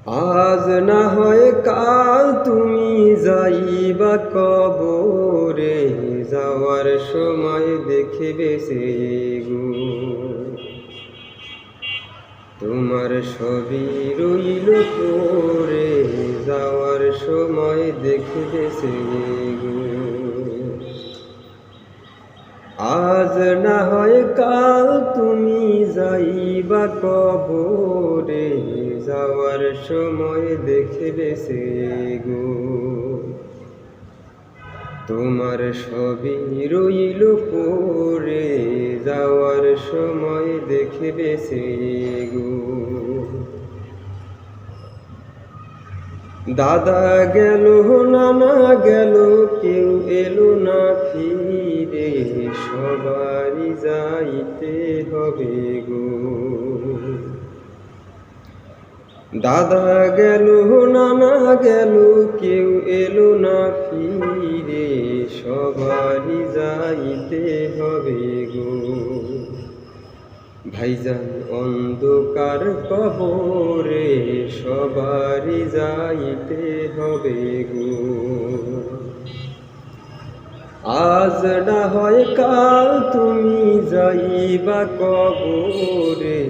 আজ না হয় কাল তুমি যাইবা কবরে, যাওয়ার সময় দেখিবে সে গো তোমার ছবি রইল পরে, যাওয়ার সময় দেখিবে সে গো। আজ না হয় কাল তুমি যাইবা কবরে, যাওয়ার সময় দেখিবে সে গো তোমার ছবি রইল পরে, যাওয়ার সময় দেখিবে সে গো। দাদা গেল নানা গেল, কেউ এলো না ফিরে, সবারই যাইতে হবে গো। দাদা গেল নানা গেল, কেউ এলো না ফিরে, সবারই যাইতে হবে গো। ভাইজান অন্ধকার কবরে, সবারই যাইতে হবে গো। আজ না হয় কাল তুমি যাইবা কবরে,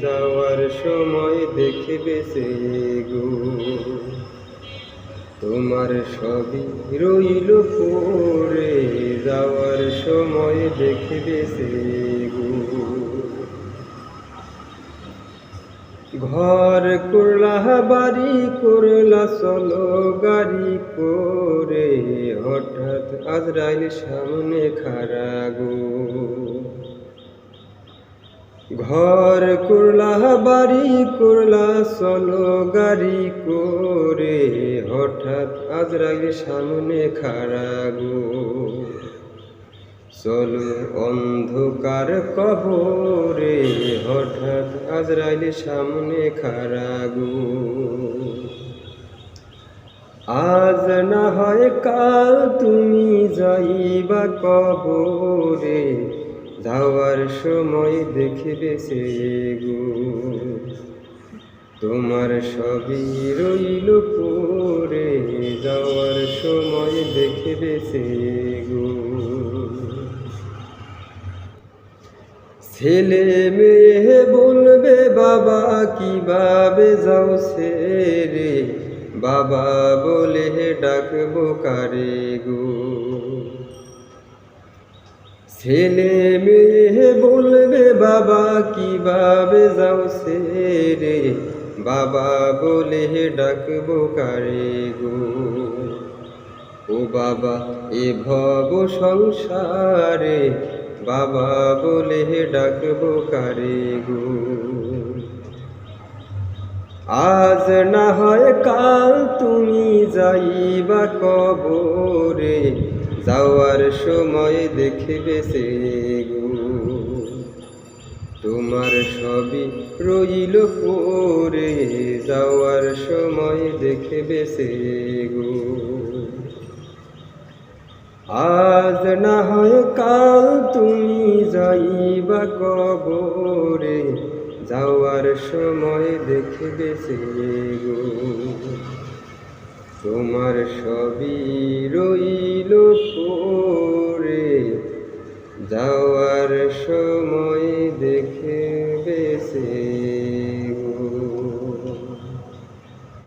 যাওয়ার সময় দেখিবে সে গো তোমার ছবি রইল পরে, যাওয়ার সময় দেখিবে সে গো। ঘর করলা বাড়ি করলা চলো গাড়ি করে, হঠাৎ আজরাইল সামনে খাড়া গো। ঘর করলা বাড়ি করলা চলো গাড়ি করে, হঠাৎ আজরাইল সামনে খাড়া গো। চলো অন্ধকার কবরে, হঠাৎ আজরাইল সামনে খাড়া গো। আজ না হয় কাল তুমি যাইবা কবরে, যাওয়ার সময় দেখিবে সে গো তোমার ছবি রইল পরে, যাওয়ার সময় দেখিবে সে গো। ছেলে মেয়ে বলবে বাবা কিভাবে যাও ছেড়ে, বাবা বলে ডাকবো কারে গো। ছেলে মেয়ে বলবে বাবা কিভাবে যাও ছেড়ে, বাবা বলে ডাকবো কারে গো। ও বাবা এ ভব সংসারে, বাবা বলে ডাকবো কারে গো। আজ না হয় কাল তুমি যাইবা কবরে, যাওয়ার সময় দেখিবে সে গো তোমার ছবি রইল পরে, যাওয়ার সময় দেখিবে সে গো। আজ না হয় কাল তুমি যাইবা কবরে, যাওয়ার সময় দেখিবে সে গো তোমার ছবি রইল পরে, যাওয়ার সময় দেখিবে সে।